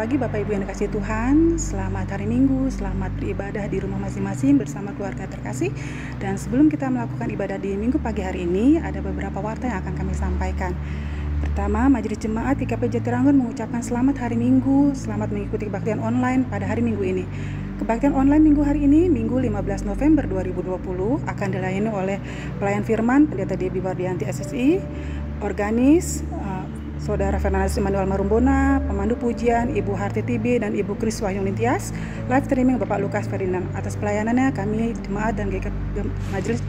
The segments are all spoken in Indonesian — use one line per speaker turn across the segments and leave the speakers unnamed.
Selamat pagi Bapak Ibu yang dikasihi Tuhan, selamat hari Minggu, selamat beribadah di rumah masing-masing bersama keluarga terkasih. Dan sebelum kita melakukan ibadah di Minggu pagi hari ini, ada beberapa warta yang akan kami sampaikan. Pertama, Majelis Jemaat GKP Jatiranggon mengucapkan selamat hari Minggu, selamat mengikuti kebaktian online pada hari Minggu ini. Kebaktian online Minggu hari ini, Minggu 15 November 2020, akan dilayani oleh pelayan firman Pendeta Debbie Wardianti SSI, organis, Saudara Fernandez Immanuel Marumbona, pemandu pujian Ibu Harti Tibi dan Ibu Kris Wahyung Nintias, live streaming Bapak Lukas Ferdinand. Atas pelayanannya kami Jemaat dan Majelis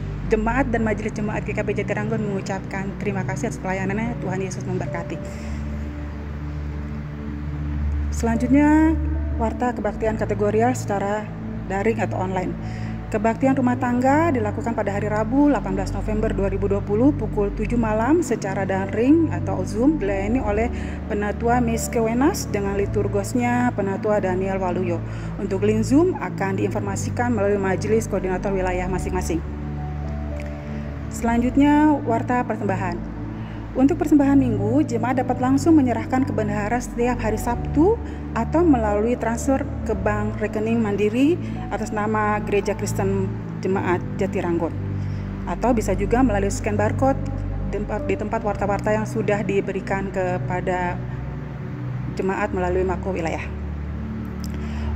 Jemaat GKP Jatiranggon mengucapkan terima kasih atas pelayanannya. Tuhan Yesus memberkati. Selanjutnya warta kebaktian kategorial secara daring atau online. Kebaktian rumah tangga dilakukan pada hari Rabu 18 November 2020 pukul 7 malam secara daring atau Zoom, dilayani oleh Penatua Miske Wenas dengan liturgosnya Penatua Daniel Waluyo. Untuk link Zoom akan diinformasikan melalui majelis koordinator wilayah masing-masing. Selanjutnya warta persembahan. Untuk persembahan minggu, jemaat dapat langsung menyerahkan ke bendahara setiap hari Sabtu atau melalui transfer ke bank rekening mandiri atas nama Gereja Kristen Jemaat Jatiranggon. Atau bisa juga melalui scan barcode di tempat warta-warta yang sudah diberikan kepada jemaat melalui makro wilayah.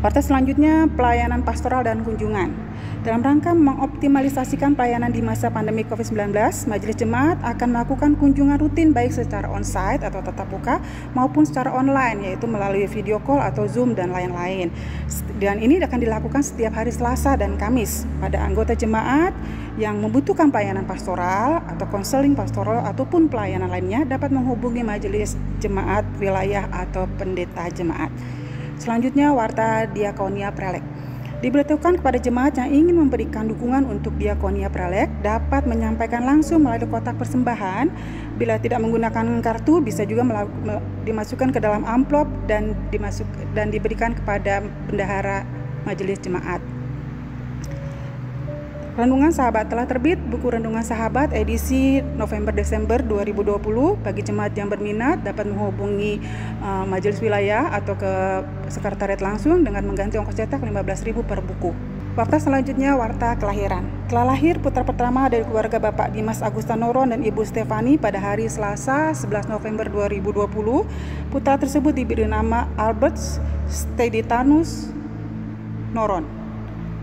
Warta selanjutnya pelayanan pastoral dan kunjungan. Dalam rangka mengoptimalisasikan pelayanan di masa pandemi COVID-19, Majelis Jemaat akan melakukan kunjungan rutin baik secara onsite atau tatap muka maupun secara online, yaitu melalui video call atau Zoom dan lain-lain. Dan ini akan dilakukan setiap hari Selasa dan Kamis pada anggota jemaat yang membutuhkan pelayanan pastoral atau konseling pastoral ataupun pelayanan lainnya dapat menghubungi Majelis Jemaat wilayah atau pendeta jemaat. Selanjutnya warta diakonia prelek. Diberitahukan kepada jemaat yang ingin memberikan dukungan untuk diakonia prelek dapat menyampaikan langsung melalui kotak persembahan. Bila tidak menggunakan kartu, bisa juga dimasukkan ke dalam amplop dan diberikan kepada bendahara majelis jemaat. Renungan Sahabat telah terbit buku Renungan Sahabat edisi November-Desember 2020. Bagi jemaat yang berminat dapat menghubungi majelis wilayah atau ke sekretariat langsung dengan mengganti ongkos cetak 15.000 per buku. Warta selanjutnya warta kelahiran. Telah lahir putra pertama dari keluarga Bapak Dimas Agusta Noron dan Ibu Stefani pada hari Selasa 11 November 2020. Putra tersebut diberi nama Albert Steditanus Noron.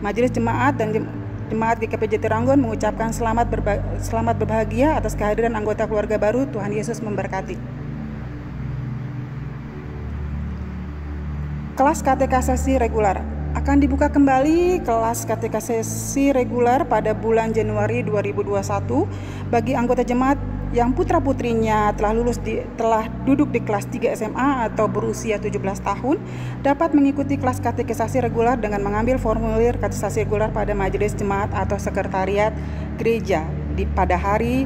Majelis Jemaat dan Jemaat GKP Jatiranggon mengucapkan selamat berbahagia atas kehadiran anggota keluarga baru. Tuhan Yesus memberkati. Kelas KTK sesi reguler. Akan dibuka kembali kelas KTK sesi reguler pada bulan Januari 2021 bagi anggota jemaat yang putra-putrinya telah duduk di kelas 3 SMA atau berusia 17 tahun dapat mengikuti kelas katekisasi reguler dengan mengambil formulir katekisasi reguler pada majelis jemaat atau sekretariat gereja pada hari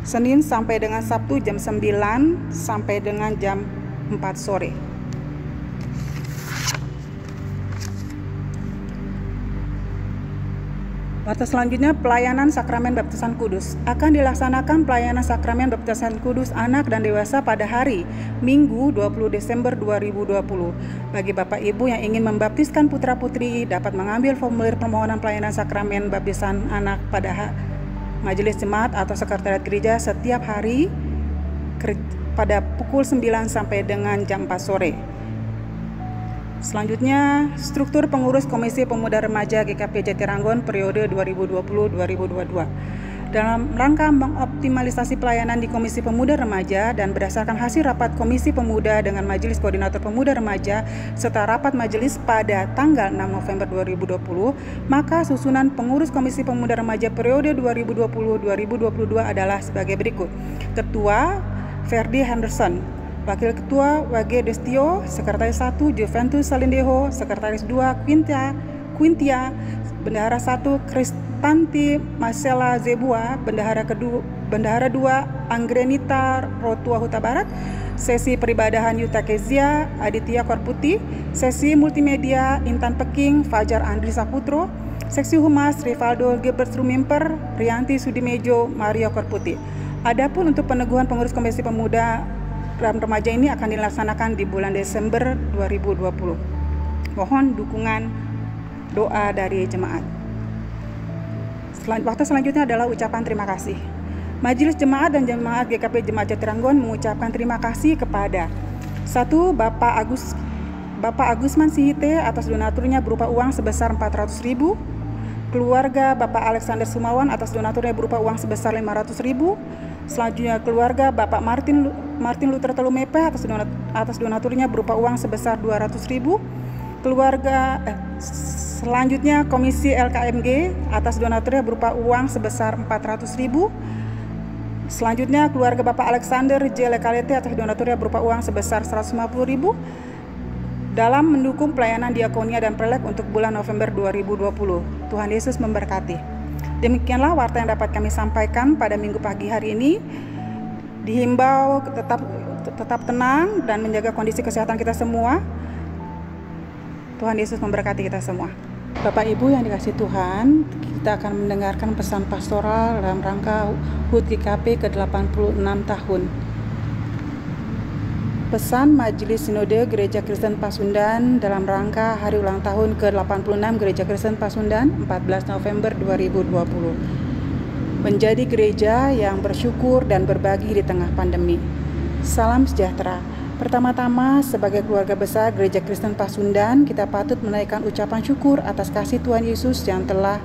Senin sampai dengan Sabtu jam 9 sampai dengan jam 4 sore. Warta selanjutnya pelayanan sakramen baptisan kudus. Akan dilaksanakan pelayanan sakramen baptisan kudus anak dan dewasa pada hari Minggu 20 Desember 2020. Bagi Bapak Ibu yang ingin membaptiskan putra-putri dapat mengambil formulir permohonan pelayanan sakramen baptisan anak pada majelis jemaat atau sekretariat gereja setiap hari pada pukul 9 sampai dengan jam 4 sore. Selanjutnya, struktur pengurus Komisi Pemuda Remaja GKP Jatiranggon periode 2020-2022. Dalam rangka mengoptimalisasi pelayanan di Komisi Pemuda Remaja dan berdasarkan hasil rapat Komisi Pemuda dengan Majelis Koordinator Pemuda Remaja serta rapat majelis pada tanggal 6 November 2020, maka susunan pengurus Komisi Pemuda Remaja periode 2020-2022 adalah sebagai berikut. Ketua Ferdi Henderson, Wakil Ketua WG Destio, Sekretaris 1 Juventus Salindeho, Sekretaris 2 Quintia, Bendahara 1 Kristanti Marcella Zebua, Bendahara 2 Anggrenita Rotua Huta Barat, Sesi Peribadahan Yuta Kezia, Aditya Korputi, Sesi Multimedia Intan Peking, Fajar Andri Saputro, Seksi Humas Rivaldo Gilbert Rumimper, Rianti Sudimejo, Mario Korputi. Adapun untuk peneguhan pengurus Komisi Pemuda program remaja ini akan dilaksanakan di bulan Desember 2020. Mohon dukungan doa dari jemaat. Waktu selanjutnya adalah ucapan terima kasih. Majelis Jemaat dan Jemaat GKP Jemaat Jatiranggon mengucapkan terima kasih kepada 1. Bapak Agusman Sihite atas donaturnya berupa uang sebesar 400.000, keluarga Bapak Alexander Sumawan atas donaturnya berupa uang sebesar 500.000, selanjutnya keluarga Bapak Martin Luther Telumepe atas donaturnya berupa uang sebesar 200.000, selanjutnya Komisi LKMG atas donaturnya berupa uang sebesar 400.000. Selanjutnya keluarga Bapak Alexander J. Lekalete atas donaturnya berupa uang sebesar 150.000 dalam mendukung pelayanan diakonia dan prelek untuk bulan November 2020. Tuhan Yesus memberkati. Demikianlah warta yang dapat kami sampaikan pada minggu pagi hari ini. Dihimbau tetap tenang dan menjaga kondisi kesehatan kita semua. Tuhan Yesus memberkati kita semua. Bapak Ibu yang dikasihi Tuhan, kita akan mendengarkan pesan pastoral dalam rangka HUT GKP ke-86 tahun. Pesan Majelis Sinode Gereja Kristen Pasundan dalam rangka hari ulang tahun ke-86 Gereja Kristen Pasundan 14 November 2020. Menjadi gereja yang bersyukur dan berbagi di tengah pandemi. Salam sejahtera. Pertama-tama, sebagai keluarga besar Gereja Kristen Pasundan, kita patut menaikkan ucapan syukur atas kasih Tuhan Yesus yang telah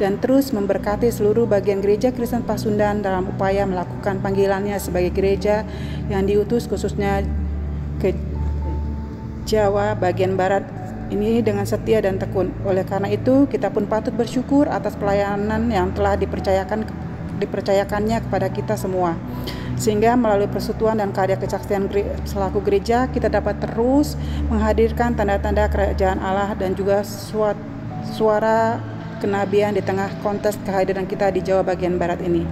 dan terus memberkati seluruh bagian Gereja Kristen Pasundan dalam upaya melakukan panggilannya sebagai gereja yang diutus khususnya ke Jawa bagian Barat ini dengan setia dan tekun. Oleh karena itu, kita pun patut bersyukur atas pelayanan yang telah dipercayakannya kepada kita semua. Sehingga melalui persekutuan dan karya kesaksian selaku gereja, kita dapat terus menghadirkan tanda-tanda kerajaan Allah dan juga suara kenabian di tengah konteks kehadiran kita di Jawa bagian Barat ini.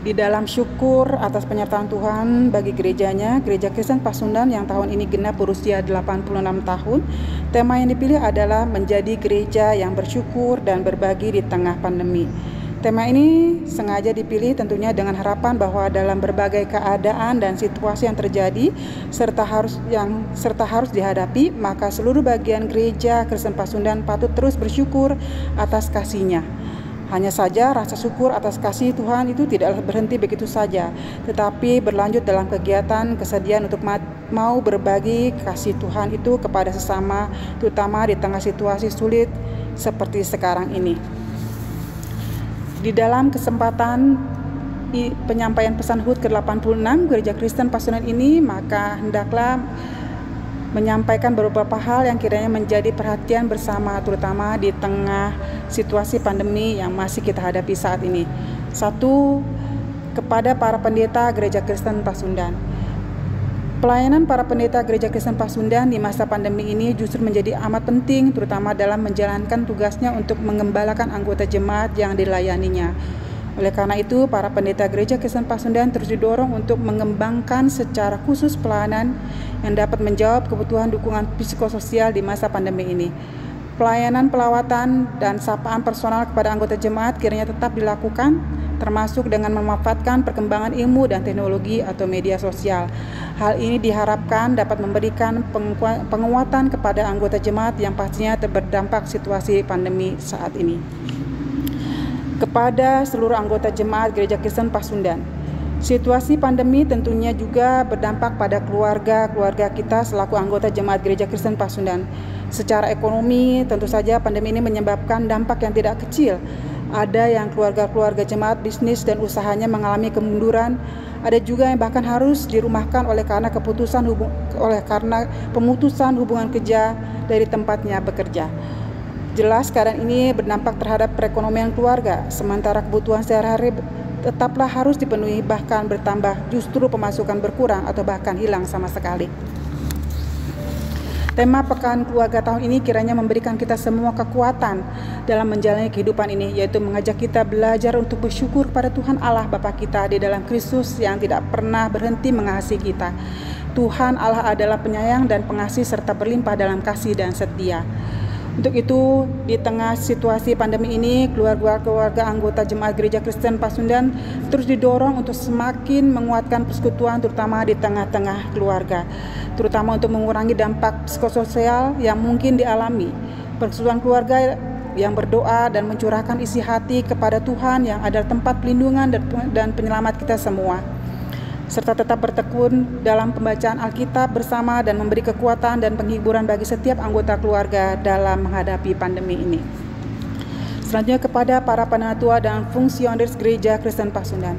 Di dalam syukur atas penyertaan Tuhan bagi gerejanya, Gereja Kristen Pasundan yang tahun ini genap berusia 86 tahun, tema yang dipilih adalah menjadi gereja yang bersyukur dan berbagi di tengah pandemi. Tema ini sengaja dipilih tentunya dengan harapan bahwa dalam berbagai keadaan dan situasi yang terjadi serta harus dihadapi, maka seluruh bagian Gereja Kristen Pasundan patut terus bersyukur atas kasih-Nya. Hanya saja rasa syukur atas kasih Tuhan itu tidak berhenti begitu saja, tetapi berlanjut dalam kegiatan kesediaan untuk mau berbagi kasih Tuhan itu kepada sesama, terutama di tengah situasi sulit seperti sekarang ini. Di dalam kesempatan penyampaian pesan HUT ke-86 Gereja Kristen Pasundan ini, maka hendaklah menyampaikan beberapa hal yang kiranya menjadi perhatian bersama, terutama di tengah situasi pandemi yang masih kita hadapi saat ini. 1. Kepada para pendeta Gereja Kristen Pasundan. Pelayanan para pendeta Gereja Kristen Pasundan di masa pandemi ini justru menjadi amat penting, terutama dalam menjalankan tugasnya untuk mengembalakan anggota jemaat yang dilayaninya. Oleh karena itu, para pendeta Gereja Kristen Pasundan terus didorong untuk mengembangkan secara khusus pelayanan yang dapat menjawab kebutuhan dukungan psikososial di masa pandemi ini. Pelayanan pelawatan dan sapaan personal kepada anggota jemaat kiranya tetap dilakukan, termasuk dengan memanfaatkan perkembangan ilmu dan teknologi atau media sosial. Hal ini diharapkan dapat memberikan penguatan kepada anggota jemaat yang pastinya terdampak situasi pandemi saat ini. Kepada seluruh anggota jemaat Gereja Kristen Pasundan, situasi pandemi tentunya juga berdampak pada keluarga kita selaku anggota jemaat Gereja Kristen Pasundan. Secara ekonomi, tentu saja pandemi ini menyebabkan dampak yang tidak kecil. Ada yang keluarga-keluarga jemaat bisnis dan usahanya mengalami kemunduran. Ada juga yang bahkan harus dirumahkan oleh karena pemutusan hubungan kerja dari tempatnya bekerja. Jelas keadaan ini berdampak terhadap perekonomian keluarga, sementara kebutuhan sehari-hari tetaplah harus dipenuhi, bahkan bertambah, justru pemasukan berkurang atau bahkan hilang sama sekali. Tema Pekan Keluarga tahun ini kiranya memberikan kita semua kekuatan dalam menjalani kehidupan ini, yaitu mengajak kita belajar untuk bersyukur pada Tuhan Allah Bapa kita di dalam Kristus yang tidak pernah berhenti mengasihi kita. Tuhan Allah adalah penyayang dan pengasih serta berlimpah dalam kasih dan setia. Untuk itu, di tengah situasi pandemi ini, keluarga-keluarga anggota Jemaat Gereja Kristen Pasundan terus didorong untuk semakin menguatkan persekutuan, terutama di tengah-tengah keluarga, terutama untuk mengurangi dampak psikososial yang mungkin dialami. Persekutuan keluarga yang berdoa dan mencurahkan isi hati kepada Tuhan yang adalah tempat pelindungan dan penyelamat kita semua, serta tetap bertekun dalam pembacaan Alkitab bersama dan memberi kekuatan dan penghiburan bagi setiap anggota keluarga dalam menghadapi pandemi ini. Selanjutnya kepada para penatua dan fungsionaris Gereja Kristen Pasundan.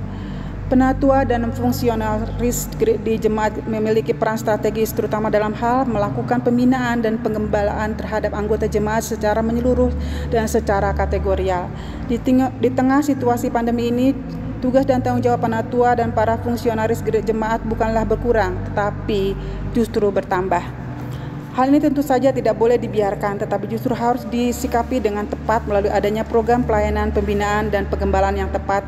Penatua dan fungsionaris di jemaat memiliki peran strategis terutama dalam hal melakukan pembinaan dan pengembalaan terhadap anggota jemaat secara menyeluruh dan secara kategorial. Di tengah situasi pandemi ini, tugas dan tanggung jawab penatua dan para fungsionaris jemaat bukanlah berkurang, tetapi justru bertambah. Hal ini tentu saja tidak boleh dibiarkan, tetapi justru harus disikapi dengan tepat melalui adanya program pelayanan, pembinaan, dan pengembalaan yang tepat,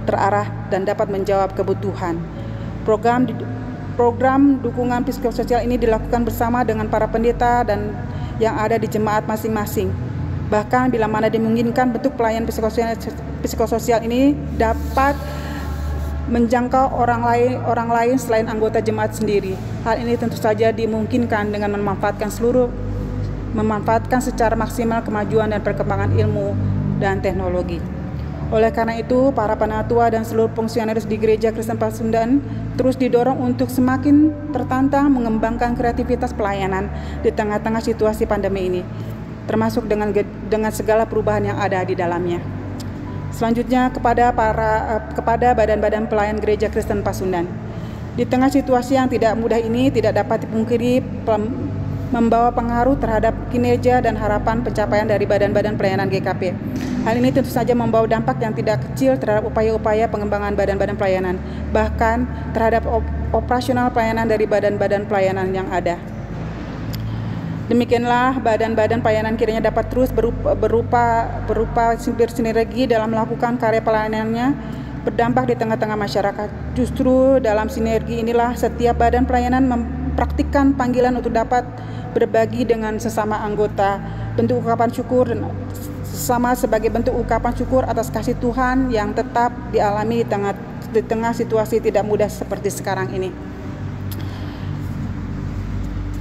terarah, dan dapat menjawab kebutuhan. Program dukungan psikososial ini dilakukan bersama dengan para pendeta dan yang ada di jemaat masing-masing. Bahkan bila mana dimungkinkan, bentuk pelayanan psikososial ini dapat menjangkau orang lain selain anggota jemaat sendiri. Hal ini tentu saja dimungkinkan dengan memanfaatkan secara maksimal kemajuan dan perkembangan ilmu dan teknologi. Oleh karena itu, para penatua dan seluruh fungsionaris di Gereja Kristen Pasundan terus didorong untuk semakin tertantang mengembangkan kreativitas pelayanan di tengah-tengah situasi pandemi ini, termasuk dengan segala perubahan yang ada di dalamnya. Selanjutnya kepada badan-badan pelayan Gereja Kristen Pasundan. Di tengah situasi yang tidak mudah ini, tidak dapat dipungkiri membawa pengaruh terhadap kinerja dan harapan pencapaian dari badan-badan pelayanan GKP. Hal ini tentu saja membawa dampak yang tidak kecil terhadap upaya-upaya pengembangan badan-badan pelayanan, bahkan terhadap operasional pelayanan dari badan-badan pelayanan yang ada. Demikianlah badan-badan pelayanan kiranya dapat terus berupa bersinergi dalam melakukan karya pelayanannya berdampak di tengah-tengah masyarakat. Justru dalam sinergi inilah setiap badan pelayanan mempraktikkan panggilan untuk dapat berbagi dengan sesama anggota, bentuk ungkapan syukur dan sama sebagai bentuk ungkapan syukur atas kasih Tuhan yang tetap dialami di tengah situasi tidak mudah seperti sekarang ini.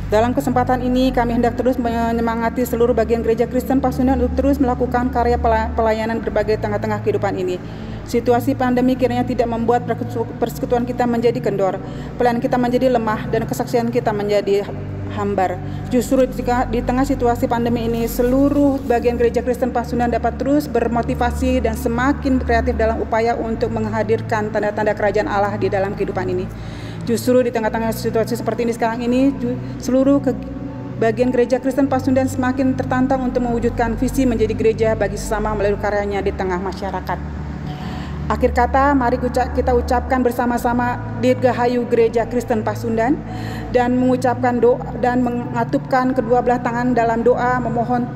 Dalam kesempatan ini, kami hendak terus menyemangati seluruh bagian Gereja Kristen Pasundan untuk terus melakukan karya pelayanan berbagai tengah-tengah kehidupan ini. Situasi pandemi kiranya tidak membuat persekutuan kita menjadi kendor, pelayanan kita menjadi lemah, dan kesaksian kita menjadi hambar. Justru di tengah situasi pandemi ini, seluruh bagian Gereja Kristen Pasundan dapat terus bermotivasi dan semakin kreatif dalam upaya untuk menghadirkan tanda-tanda kerajaan Allah di dalam kehidupan ini. Justru di tengah-tengah situasi seperti ini sekarang ini, seluruh bagian Gereja Kristen Pasundan semakin tertantang untuk mewujudkan visi menjadi gereja bagi sesama melalui karyanya di tengah masyarakat. Akhir kata, mari kita ucapkan bersama-sama Dirgahayu Gereja Kristen Pasundan dan mengucapkan doa dan mengatupkan kedua belah tangan dalam doa memohon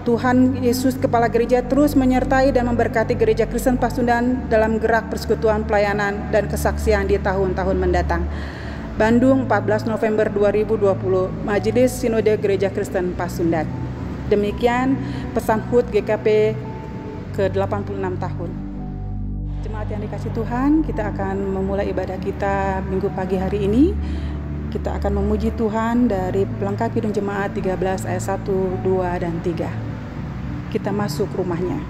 Tuhan Yesus Kepala Gereja terus menyertai dan memberkati Gereja Kristen Pasundan dalam gerak persekutuan pelayanan dan kesaksian di tahun-tahun mendatang. Bandung, 14 November 2020, Majelis Sinode Gereja Kristen Pasundan. Demikian pesan HUT GKP ke-86 tahun. Jemaat yang dikasih Tuhan, kita akan memulai ibadah kita minggu pagi hari ini. Kita akan memuji Tuhan dari pelengkap Kidung Jemaat 13 ayat 1, 2, dan 3. Kita masuk rumahnya.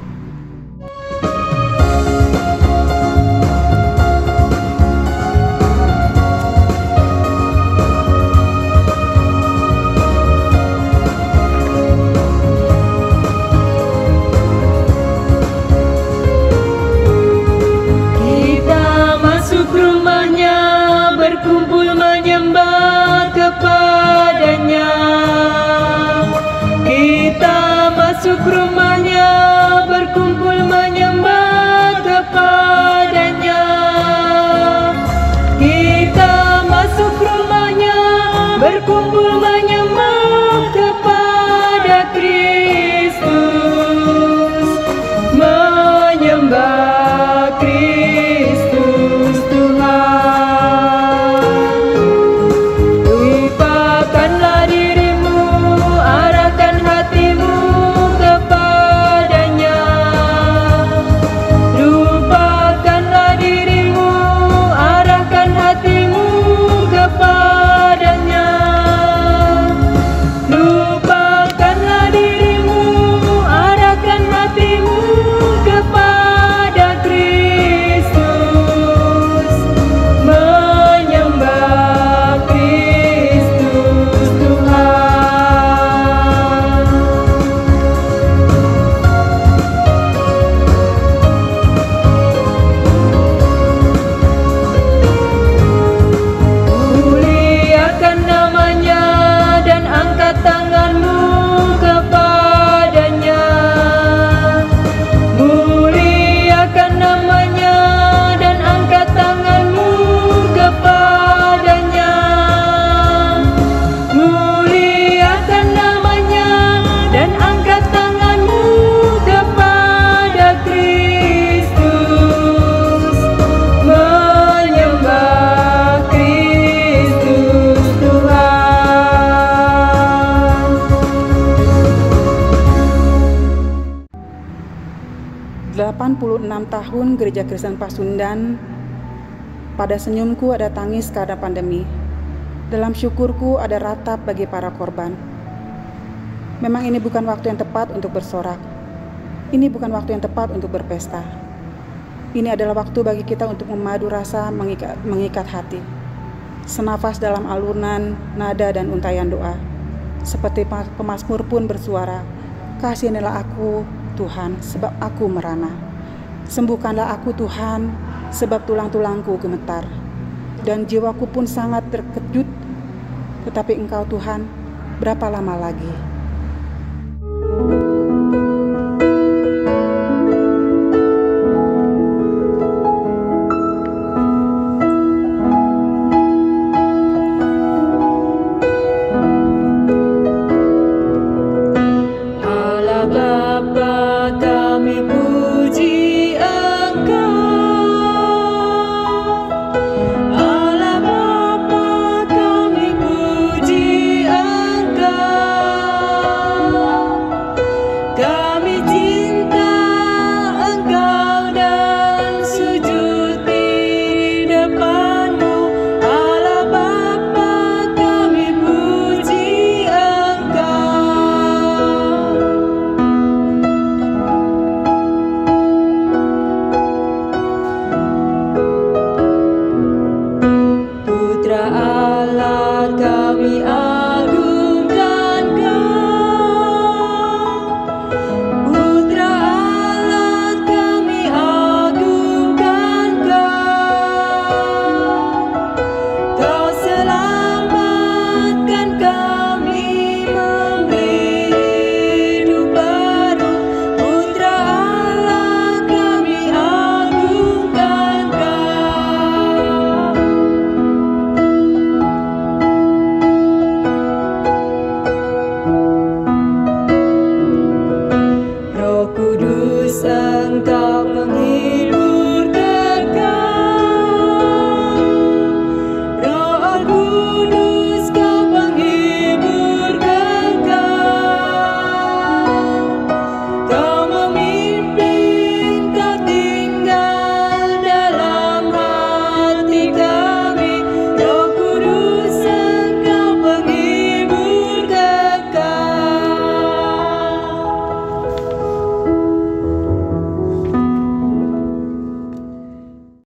Berkumpul menyembah kepadanya. Kita masuk rumahnya
86 tahun Gereja Kristen Pasundan, pada senyumku ada tangis karena pandemi. Dalam syukurku ada ratap bagi para korban. Memang ini bukan waktu yang tepat untuk bersorak. Ini bukan waktu yang tepat untuk berpesta. Ini adalah waktu bagi kita untuk memadu rasa, mengikat hati. Senafas dalam alunan, nada dan untayan doa. Seperti pemazmur pun bersuara, "Kasihanilah aku, Tuhan, sebab aku merana. Sembuhkanlah aku, Tuhan, sebab tulang-tulangku gemetar. Dan jiwaku pun sangat terkejut. Tetapi Engkau, Tuhan, berapa lama lagi?"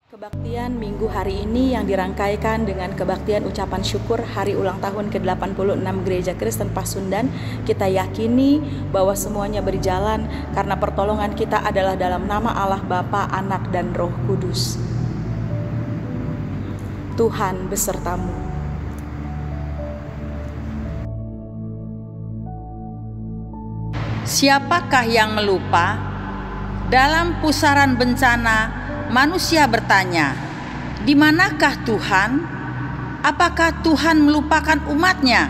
Kebaktian minggu hari ini yang dirangkaikan dengan kebaktian ucapan syukur hari ulang tahun ke-86 Gereja Kristen Pasundan. Kita yakini bahwa semuanya berjalan karena pertolongan kita adalah dalam nama Allah Bapa, Anak, dan Roh Kudus. Tuhan besertamu.
Siapakah yang melupa? Dalam pusaran bencana, manusia bertanya, "Di manakah Tuhan? Apakah Tuhan melupakan umat-Nya?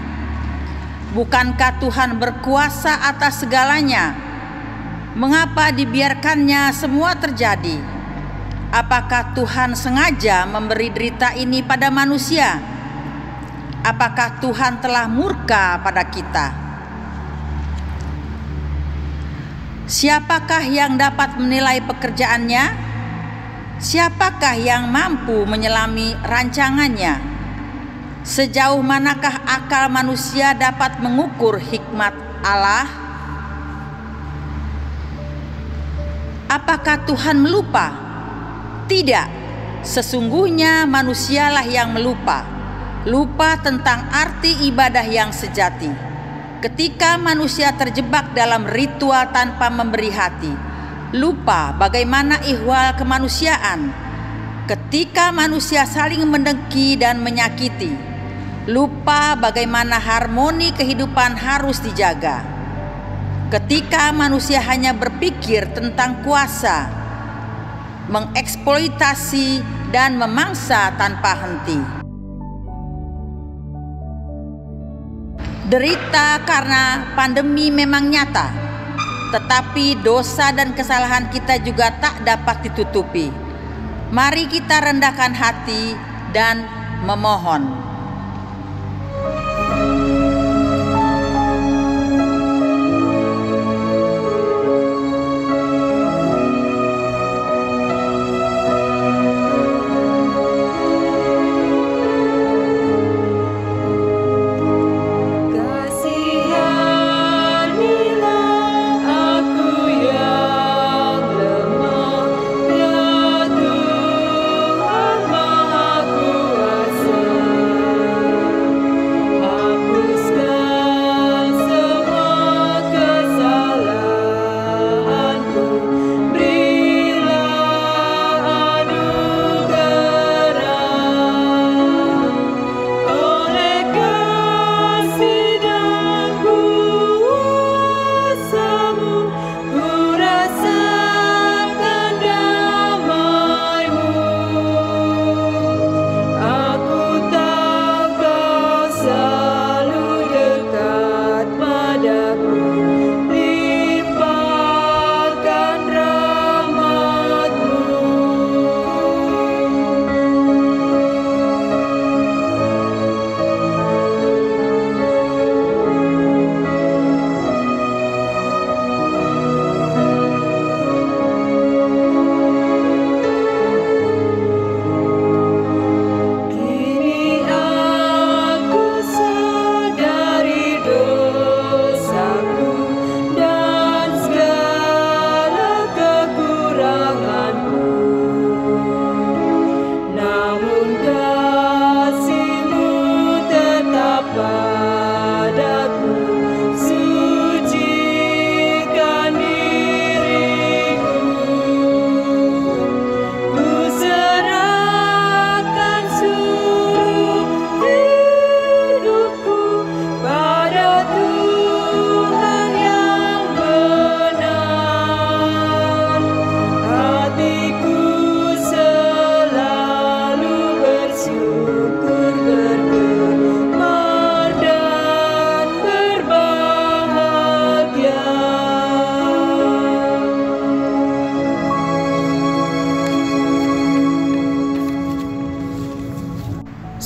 Bukankah Tuhan berkuasa atas segalanya? Mengapa dibiarkannya semua terjadi? Apakah Tuhan sengaja memberi derita ini pada manusia? Apakah Tuhan telah murka pada kita?" Siapakah yang dapat menilai pekerjaannya? Siapakah yang mampu menyelami rancangannya? Sejauh manakah akal manusia dapat mengukur hikmat Allah? Apakah Tuhan melupa? Tidak, sesungguhnya manusialah yang melupa. Lupa tentang arti ibadah yang sejati. Ketika manusia terjebak dalam ritual tanpa memberi hati, lupa bagaimana ihwal kemanusiaan. Ketika manusia saling mendengki dan menyakiti, lupa bagaimana harmoni kehidupan harus dijaga. Ketika manusia hanya berpikir tentang kuasa, mengeksploitasi dan memangsa tanpa henti. Derita karena pandemi memang nyata, tetapi dosa dan kesalahan kita juga tak dapat ditutupi. Mari kita rendahkan hati dan memohon.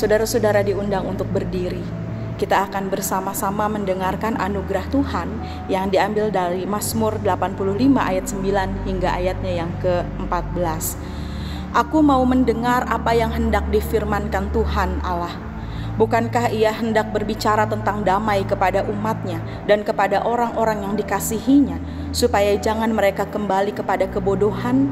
Saudara-saudara diundang untuk berdiri. Kita akan bersama-sama mendengarkan anugerah Tuhan yang diambil dari Mazmur 85 ayat 9 hingga ayatnya yang ke-14. Aku mau mendengar apa yang hendak difirmankan Tuhan Allah. Bukankah Ia hendak berbicara tentang damai kepada umatnya dan kepada orang-orang yang dikasihinya, supaya jangan mereka kembali kepada kebodohan?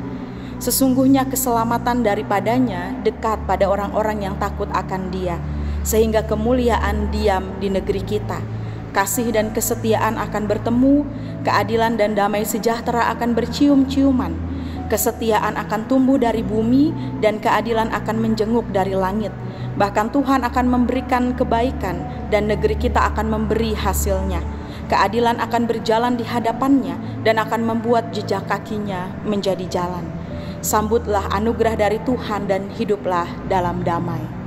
Sesungguhnya keselamatan daripadanya dekat pada orang-orang yang takut akan Dia, sehingga kemuliaan diam di negeri kita. Kasih dan kesetiaan akan bertemu, keadilan dan damai sejahtera akan bercium-ciuman. Kesetiaan akan tumbuh dari bumi dan keadilan akan menjenguk dari langit. Bahkan Tuhan akan memberikan kebaikan dan negeri kita akan memberi hasilnya. Keadilan akan berjalan di hadapannya dan akan membuat jejak kakinya menjadi jalan. Sambutlah anugerah dari Tuhan dan hiduplah dalam damai.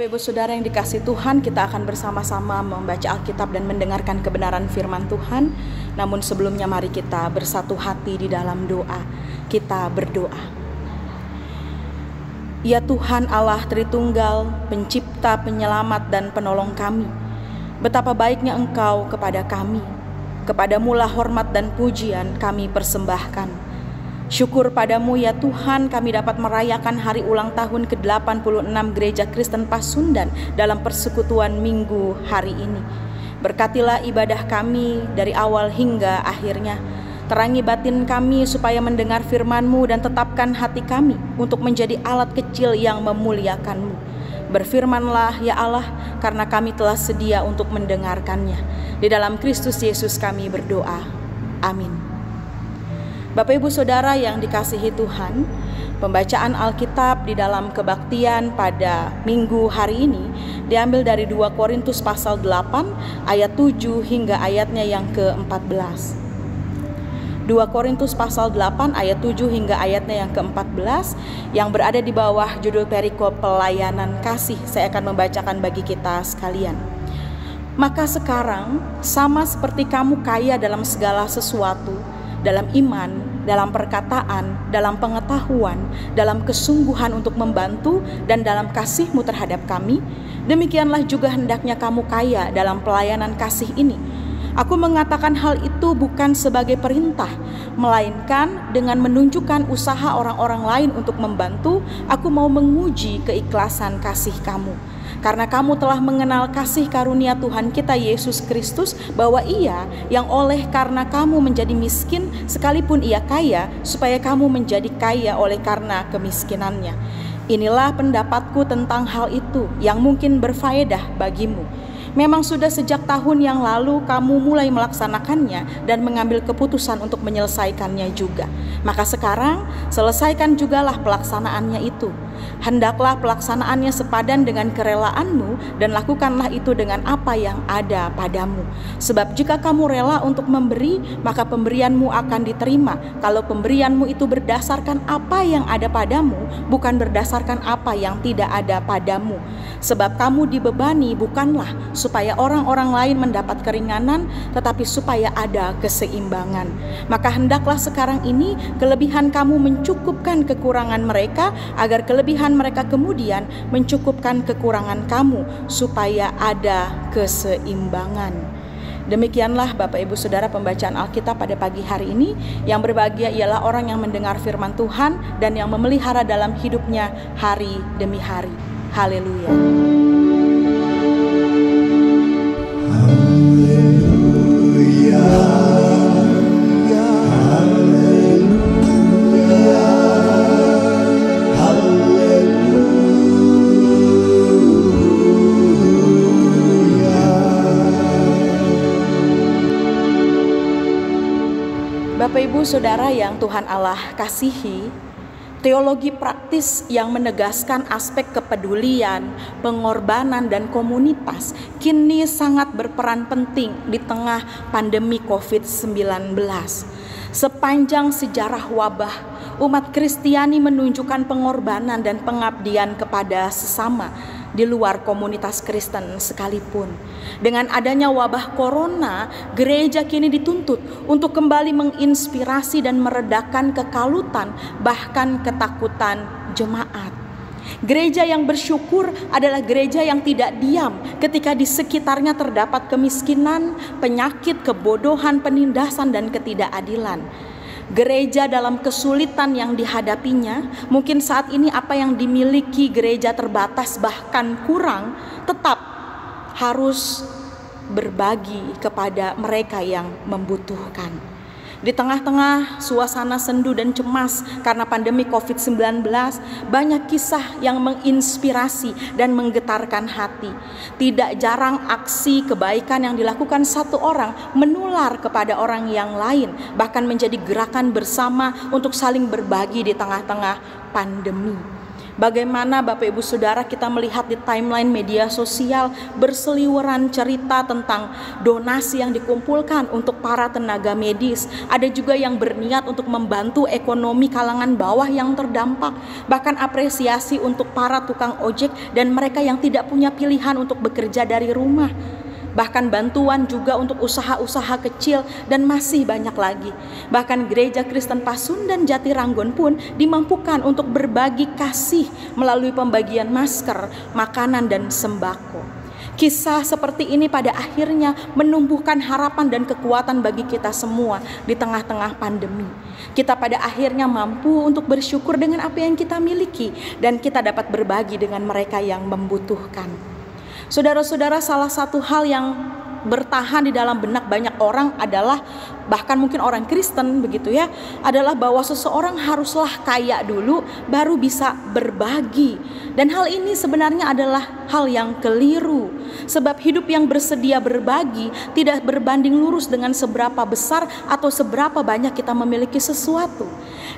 Bapak Ibu Saudara yang dikasihi Tuhan, kita akan bersama-sama membaca Alkitab dan mendengarkan kebenaran firman Tuhan. Namun sebelumnya mari kita bersatu hati di dalam doa. Kita berdoa. Ya Tuhan Allah Tritunggal, pencipta, penyelamat dan penolong kami, betapa baiknya Engkau kepada kami. Kepadamulah hormat dan pujian kami persembahkan. Syukur padamu ya Tuhan, kami dapat merayakan hari ulang tahun ke-86 Gereja Kristen Pasundan dalam persekutuan minggu hari ini. Berkatilah ibadah kami dari awal hingga akhirnya. Terangi batin kami supaya mendengar firman-Mu dan tetapkan hati kami untuk menjadi alat kecil yang memuliakan-Mu. Berfirmanlah ya Allah, karena kami telah sedia untuk mendengarkannya. Di dalam Kristus Yesus kami berdoa. Amin. Bapak Ibu Saudara yang dikasihi Tuhan, pembacaan Alkitab di dalam kebaktian pada minggu hari ini diambil dari 2 Korintus pasal 8 ayat 7 hingga ayatnya yang ke-14. 2 Korintus pasal 8 ayat 7 hingga ayatnya yang ke-14 yang berada di bawah judul perikop pelayanan kasih. Saya akan membacakan bagi kita sekalian. Maka sekarang sama seperti kamu kaya dalam segala sesuatu, dalam iman, dalam perkataan, dalam pengetahuan, dalam kesungguhan untuk membantu, dan dalam kasih-Mu terhadap kami, demikianlah juga hendaknya kamu kaya dalam pelayanan kasih ini. Aku mengatakan hal itu bukan sebagai perintah, melainkan dengan menunjukkan usaha orang-orang lain untuk membantu, aku mau menguji keikhlasan kasih kamu. Karena kamu telah mengenal kasih karunia Tuhan kita Yesus Kristus, bahwa Ia yang oleh karena kamu menjadi miskin sekalipun Ia kaya, supaya kamu menjadi kaya oleh karena kemiskinannya. Inilah pendapatku tentang hal itu yang mungkin berfaedah bagimu. Memang sudah sejak tahun yang lalu kamu mulai melaksanakannya dan mengambil keputusan untuk menyelesaikannya juga. Maka sekarang selesaikan jugalah pelaksanaannya itu. Hendaklah pelaksanaannya sepadan dengan kerelaanmu, dan lakukanlah itu dengan apa yang ada padamu. Sebab jika kamu rela untuk memberi, maka pemberianmu akan diterima. Kalau pemberianmu itu berdasarkan apa yang ada padamu, bukan berdasarkan apa yang tidak ada padamu. Sebab kamu dibebani bukanlah supaya orang-orang lain mendapat keringanan, tetapi supaya ada keseimbangan. Maka hendaklah sekarang ini kelebihan kamu mencukupkan kekurangan mereka, agar kelebihan mereka kemudian mencukupkan kekurangan kamu, supaya ada keseimbangan. Demikianlah Bapak Ibu Saudara pembacaan Alkitab pada pagi hari ini. Yang berbahagia ialah orang yang mendengar firman Tuhan dan yang memelihara dalam hidupnya hari demi hari. Haleluya. Bapak Ibu Saudara yang Tuhan Allah kasihi, teologi praktis yang menegaskan aspek kepedulian, pengorbanan, dan komunitas kini sangat berperan penting di tengah pandemi COVID-19. Sepanjang sejarah wabah, umat Kristiani menunjukkan pengorbanan dan pengabdian kepada sesama di luar komunitas Kristen sekalipun. Dengan adanya wabah corona, gereja kini dituntut untuk kembali menginspirasi dan meredakan kekalutan, bahkan ketakutan jemaat. Gereja yang bersyukur adalah gereja yang tidak diam ketika di sekitarnya terdapat kemiskinan, penyakit, kebodohan, penindasan, dan ketidakadilan. Gereja dalam kesulitan yang dihadapinya, mungkin saat ini apa yang dimiliki gereja terbatas bahkan kurang, tetap harus berbagi kepada mereka yang membutuhkan. Di tengah-tengah suasana sendu dan cemas karena pandemi COVID-19, banyak kisah yang menginspirasi dan menggetarkan hati. Tidak jarang aksi kebaikan yang dilakukan satu orang menular kepada orang yang lain, bahkan menjadi gerakan bersama untuk saling berbagi di tengah-tengah pandemi. Bagaimana Bapak Ibu Saudara kita melihat di timeline media sosial berseliweran cerita tentang donasi yang dikumpulkan untuk para tenaga medis. Ada juga yang berniat untuk membantu ekonomi kalangan bawah yang terdampak. Bahkan apresiasi untuk para tukang ojek dan mereka yang tidak punya pilihan untuk bekerja dari rumah. Bahkan bantuan juga untuk usaha-usaha kecil dan masih banyak lagi. Bahkan gereja Kristen Pasundan Jatiranggon pun dimampukan untuk berbagi kasih melalui pembagian masker, makanan, dan sembako. Kisah seperti ini pada akhirnya menumbuhkan harapan dan kekuatan bagi kita semua di tengah-tengah pandemi. Kita pada akhirnya mampu untuk bersyukur dengan apa yang kita miliki dan kita dapat berbagi dengan mereka yang membutuhkan. Saudara-saudara, salah satu hal yang bertahan di dalam benak banyak orang adalah, bahkan mungkin orang Kristen begitu ya, adalah bahwa seseorang haruslah kaya dulu baru bisa berbagi. Dan hal ini sebenarnya adalah hal yang keliru. Sebab hidup yang bersedia berbagi tidak berbanding lurus dengan seberapa besar atau seberapa banyak kita memiliki sesuatu.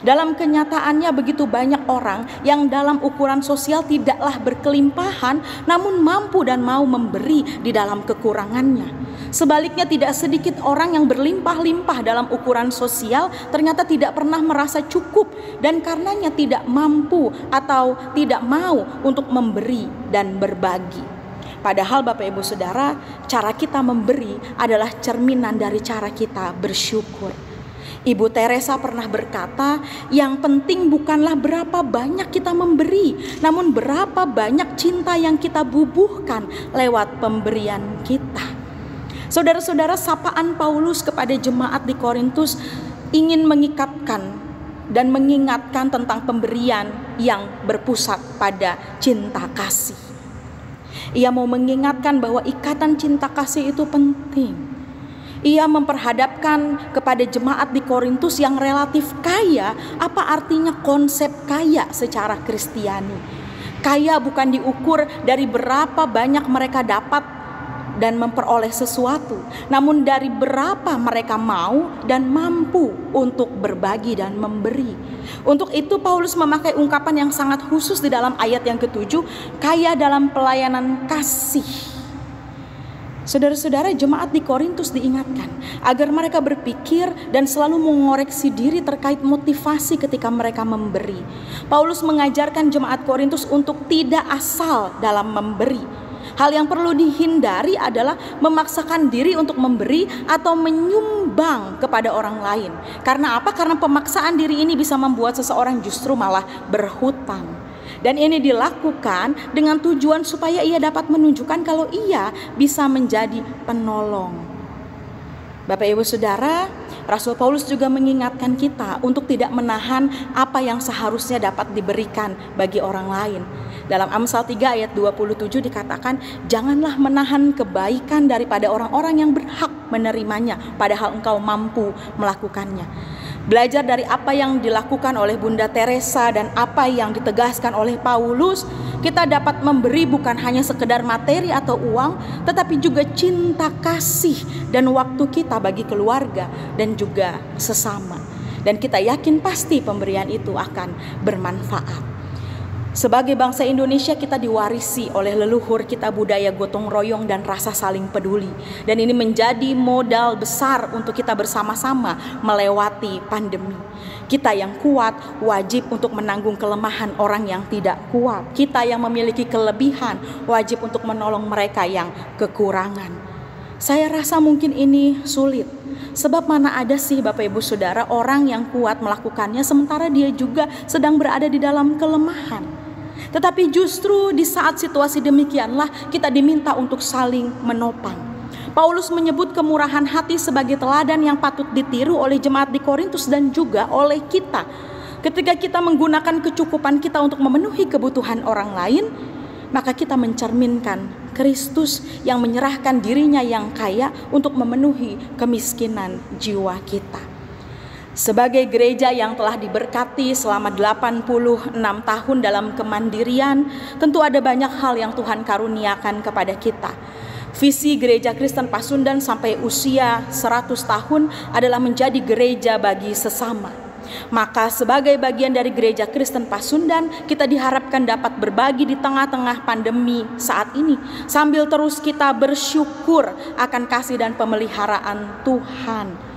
Dalam kenyataannya begitu banyak orang yang dalam ukuran sosial tidaklah berkelimpahan, namun mampu dan mau memberi di dalam kekurangannya. Sebaliknya tidak sedikit orang yang berlimpah-limpah dalam ukuran sosial ternyata tidak pernah merasa cukup dan karenanya tidak mampu atau tidak mau untuk memberi dan berbagi. Padahal Bapak Ibu Saudara, cara kita memberi adalah cerminan dari cara kita bersyukur. Ibu Teresa pernah berkata, yang penting bukanlah berapa banyak kita memberi, namun berapa banyak cinta yang kita bubuhkan lewat pemberian kita. Saudara-saudara, sapaan Paulus kepada jemaat di Korintus ingin mengikatkan dan mengingatkan tentang pemberian yang berpusat pada cinta kasih. Ia mau mengingatkan bahwa ikatan cinta kasih itu penting. Ia memperhadapkan kepada jemaat di Korintus yang relatif kaya, apa artinya konsep kaya secara Kristiani. Kaya bukan diukur dari berapa banyak mereka dapat dan memperoleh sesuatu, namun dari berapa mereka mau dan mampu untuk berbagi dan memberi. Untuk itu Paulus memakai ungkapan yang sangat khusus di dalam ayat yang ke-7, kaya dalam pelayanan kasih. Saudara-saudara, jemaat di Korintus diingatkan agar mereka berpikir dan selalu mengoreksi diri terkait motivasi ketika mereka memberi. Paulus mengajarkan jemaat Korintus untuk tidak asal dalam memberi. Hal yang perlu dihindari adalah memaksakan diri untuk memberi atau menyumbang kepada orang lain. Karena apa? Karena pemaksaan diri ini bisa membuat seseorang justru malah berhutang. Dan ini dilakukan dengan tujuan supaya ia dapat menunjukkan kalau ia bisa menjadi penolong. Bapak Ibu Saudara, Rasul Paulus juga mengingatkan kita untuk tidak menahan apa yang seharusnya dapat diberikan bagi orang lain. Dalam Amsal 3 ayat 27 dikatakan, janganlah menahan kebaikan daripada orang-orang yang berhak menerimanya, padahal engkau mampu melakukannya. Belajar dari apa yang dilakukan oleh Bunda Teresa dan apa yang ditegaskan oleh Paulus, kita dapat memberi bukan hanya sekedar materi atau uang, tetapi juga cinta kasih dan waktu kita bagi keluarga dan juga sesama. Dan kita yakin pasti pemberian itu akan bermanfaat. Sebagai bangsa Indonesia, kita diwarisi oleh leluhur kita budaya gotong royong dan rasa saling peduli. Dan ini menjadi modal besar untuk kita bersama-sama melewati pandemi. Kita yang kuat wajib untuk menanggung kelemahan orang yang tidak kuat. Kita yang memiliki kelebihan wajib untuk menolong mereka yang kekurangan. Saya rasa mungkin ini sulit. Sebab mana ada sih Bapak Ibu Saudara orang yang kuat melakukannya sementara dia juga sedang berada di dalam kelemahan. Tetapi justru di saat situasi demikianlah kita diminta untuk saling menopang. Paulus menyebut kemurahan hati sebagai teladan yang patut ditiru oleh jemaat di Korintus dan juga oleh kita. Ketika kita menggunakan kecukupan kita untuk memenuhi kebutuhan orang lain, maka kita mencerminkan Kristus yang menyerahkan dirinya yang kaya untuk memenuhi kemiskinan jiwa kita. Sebagai gereja yang telah diberkati selama 86 tahun dalam kemandirian, tentu ada banyak hal yang Tuhan karuniakan kepada kita. Visi Gereja Kristen Pasundan sampai usia 100 tahun adalah menjadi gereja bagi sesama. Maka sebagai bagian dari Gereja Kristen Pasundan, kita diharapkan dapat berbagi di tengah-tengah pandemi saat ini, sambil terus kita bersyukur akan kasih dan pemeliharaan Tuhan.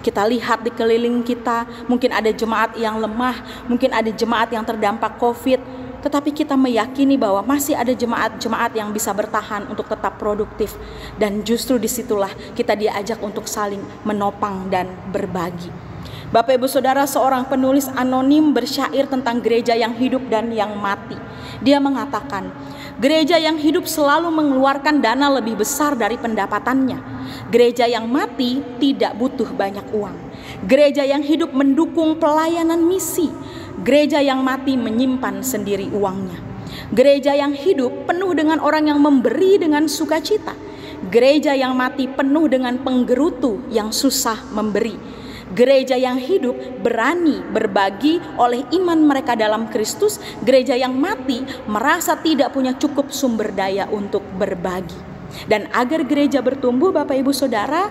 Kita lihat di keliling kita, mungkin ada jemaat yang lemah, mungkin ada jemaat yang terdampak COVID, tetapi kita meyakini bahwa masih ada jemaat-jemaat yang bisa bertahan untuk tetap produktif. Dan justru disitulah kita diajak untuk saling menopang dan berbagi. Bapak Ibu Saudara, seorang penulis anonim bersyair tentang gereja yang hidup dan yang mati. Dia mengatakan, gereja yang hidup selalu mengeluarkan dana lebih besar dari pendapatannya. Gereja yang mati tidak butuh banyak uang. Gereja yang hidup mendukung pelayanan misi. Gereja yang mati menyimpan sendiri uangnya. Gereja yang hidup penuh dengan orang yang memberi dengan sukacita. Gereja yang mati penuh dengan penggerutu yang susah memberi. Gereja yang hidup berani berbagi oleh iman mereka dalam Kristus. Gereja yang mati merasa tidak punya cukup sumber daya untuk berbagi. Dan agar gereja bertumbuh Bapak Ibu Saudara,